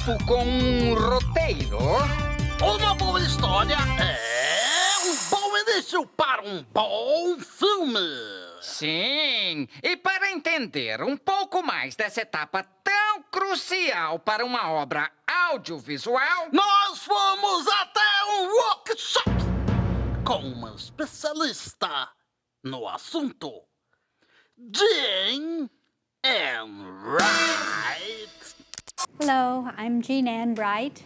tempo com um roteiro? Uma boa história é um bom início para um bom filme. Sim, e para entender um pouco mais dessa etapa tão crucial para uma obra audiovisual, Nós fomos até um workshop com uma especialista no assunto, Jean Ann Wright. Hello, I'm Jean Ann Wright,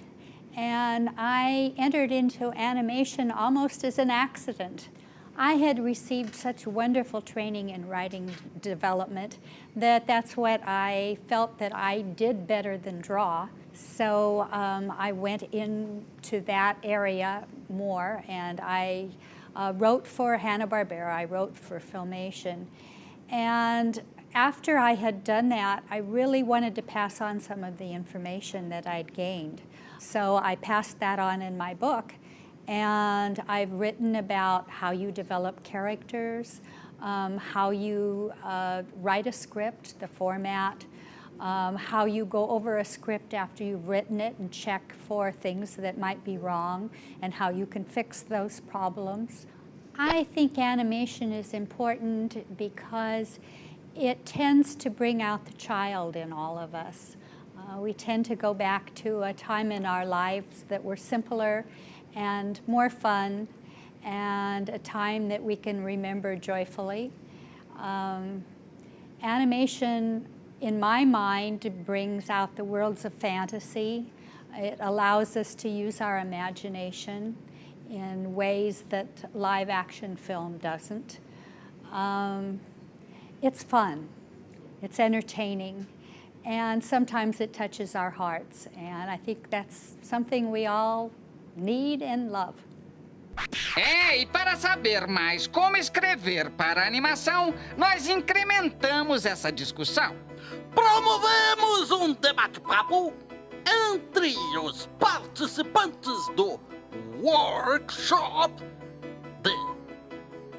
and I entered into animation almost as an accident. I had received such wonderful training in writing development that that's what I felt that I did better than draw. So I went into that area more, and I wrote for Hanna-Barbera, I wrote for Filmation. And after I had done that, I really wanted to pass on some of the information that I'd gained. So I passed that on in my book. And I've written about how you develop characters, how you write a script, the format, how you go over a script after you've written it and check for things that might be wrong, and how you can fix those problems. I think animation is important because it tends to bring out the child in all of us. We tend to go back to a time in our lives that were simpler and more fun, and a time that we can remember joyfully. Animation, in my mind, brings out the worlds of fantasy. It allows us to use our imagination in ways that live action film doesn't. It's fun, it's entertaining, and sometimes it touches our hearts, and I think that's something we all need and love. E para saber mais como escrever para animação, nós incrementamos essa discussão. Promovemos um debate-papo entre os participantes do workshop de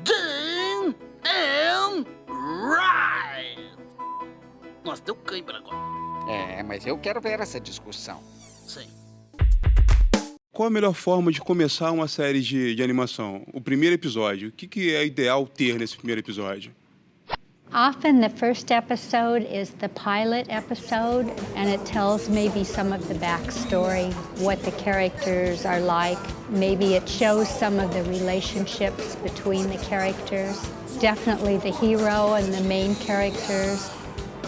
Jean Ann Wright. Nossa, deu cãibra agora. Mas eu quero ver essa discussão. Sim. Qual a melhor forma de começar uma série de animação? O primeiro episódio. O que é ideal ter nesse primeiro episódio? Often the first episode is the pilot episode, and it tells maybe some of the backstory, what the characters are like. Maybe it shows some of the relationships between the characters. Definitely the hero and the main characters,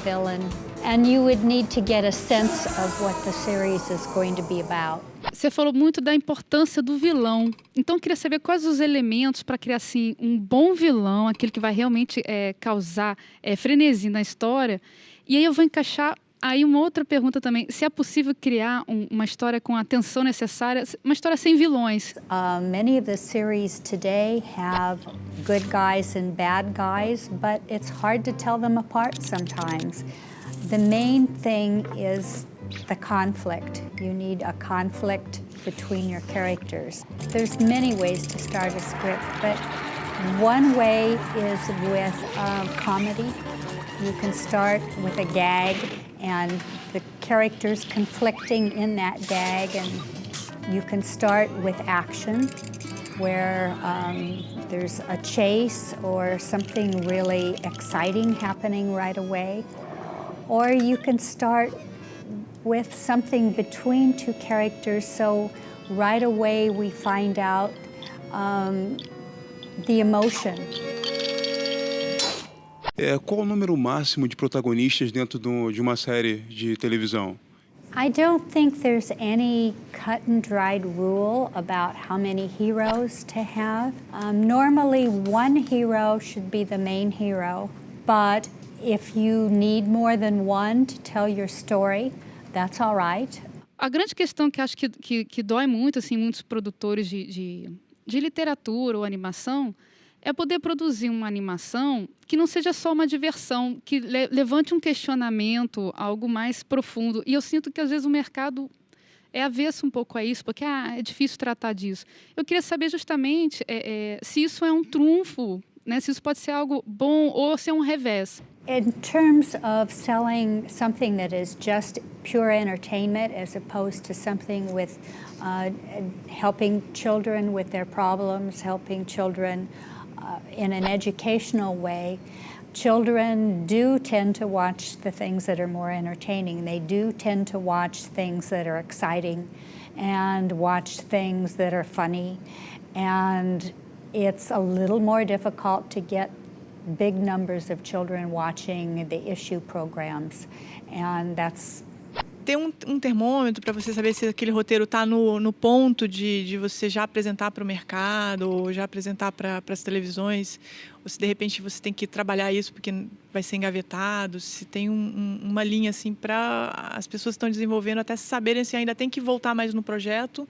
villain. And you would need to get a sense of what the series is going to be about. Você falou muito da importância do vilão. Então, eu queria saber quais os elementos para criar assim, um bom vilão, aquele que vai realmente causar frenesi na história. E aí eu vou encaixar aí uma outra pergunta também. Se é possível criar uma história com a atenção necessária, uma história sem vilões. Many of the series today have good guys and bad guys, but it's hard to tell them apart sometimes. The main thing is the conflict. You need a conflict between your characters. There's many ways to start a script, but one way is with comedy. You can start with a gag and the characters conflicting in that gag, and you can start with action where there's a chase or something really exciting happening right away. Or you can start with something between two characters, so right away we find out the emotion. Qual o número máximo de protagonistas dentro de uma série de televisão? I don't think there's any cut and dried rule about how many heroes to have. Normally one hero should be the main hero, but if you need more than one to tell your story, that's all right. A grande questão que acho que dói muito, assim, muitos produtores de literatura ou animação, é poder produzir uma animação que não seja só uma diversão, que levante um questionamento, algo mais profundo. E eu sinto que, às vezes, o mercado é avesso um pouco a isso, porque é difícil tratar disso. Eu queria saber justamente se isso é um trunfo né? Se isso pode ser algo bom ou ser um revés. In terms of selling something that is just pure entertainment as opposed to something with helping children with their problems, helping children in an educational way, children do tend to watch the things that are more entertaining. They do tend to watch things that are exciting and watch things that are funny. And it's a little more difficult to get big numbers of children watching the issue programs, and that's... Ter um termômetro para você saber se aquele roteiro está no ponto de você já apresentar para o mercado ou já apresentar para as televisões, ou se de repente você tem que trabalhar isso porque vai ser engavetado, se tem uma linha assim para as pessoas que estão desenvolvendo até saberem se ainda tem que voltar mais no projeto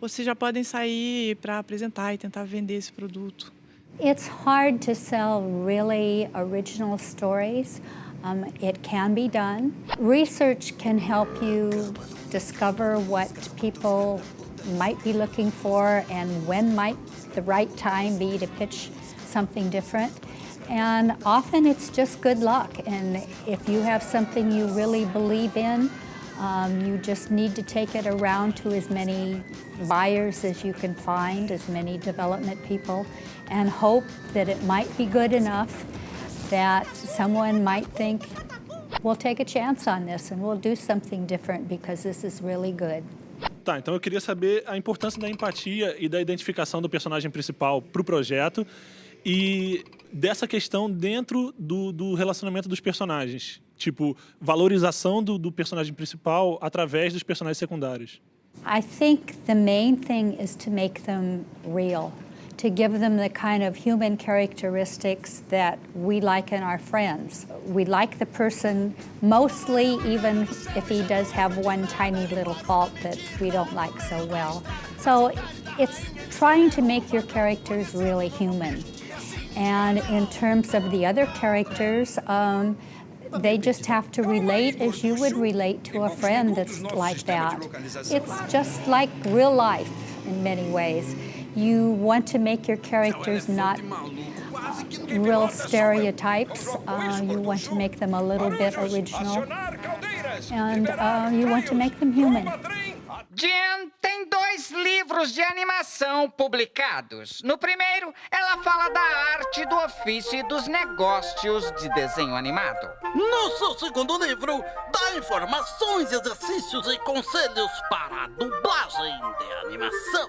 ou se já podem sair para apresentar e tentar vender esse produto. It's hard to sell really original stories. It can be done. Research can help you discover what people might be looking for and when might the right time be to pitch something different. And often it's just good luck. And if you have something you really believe in, you just need to take it around to as many buyers as you can find, as many development people, and hope that it might be good enough that someone might think, we'll take a chance on this and we'll do something different because this is really good. Tá, então eu queria saber a importância da empatia e da identificação do personagem principal para o projeto e dessa questão dentro do relacionamento dos personagens. Tipo, valorização do personagem principal através dos personagens secundários. I think the main thing is to make them real, to give them the kind of human characteristics that we like in our friends. We like the person mostly, even if he does have one tiny little fault that we don't like so well. So it's trying to make your characters really human. And in terms of the other characters, they just have to relate as you would relate to a friend that's like that. It's just like real life in many ways. You want to make your characters not real stereotypes. You want to make them a little bit original. And you want to make them human. Jen tem 2 livros de animação publicados. No primeiro, ela fala da arte, do ofício e dos negócios de desenho animado. No seu segundo livro, dá informações, exercícios e conselhos para a dublagem de animação.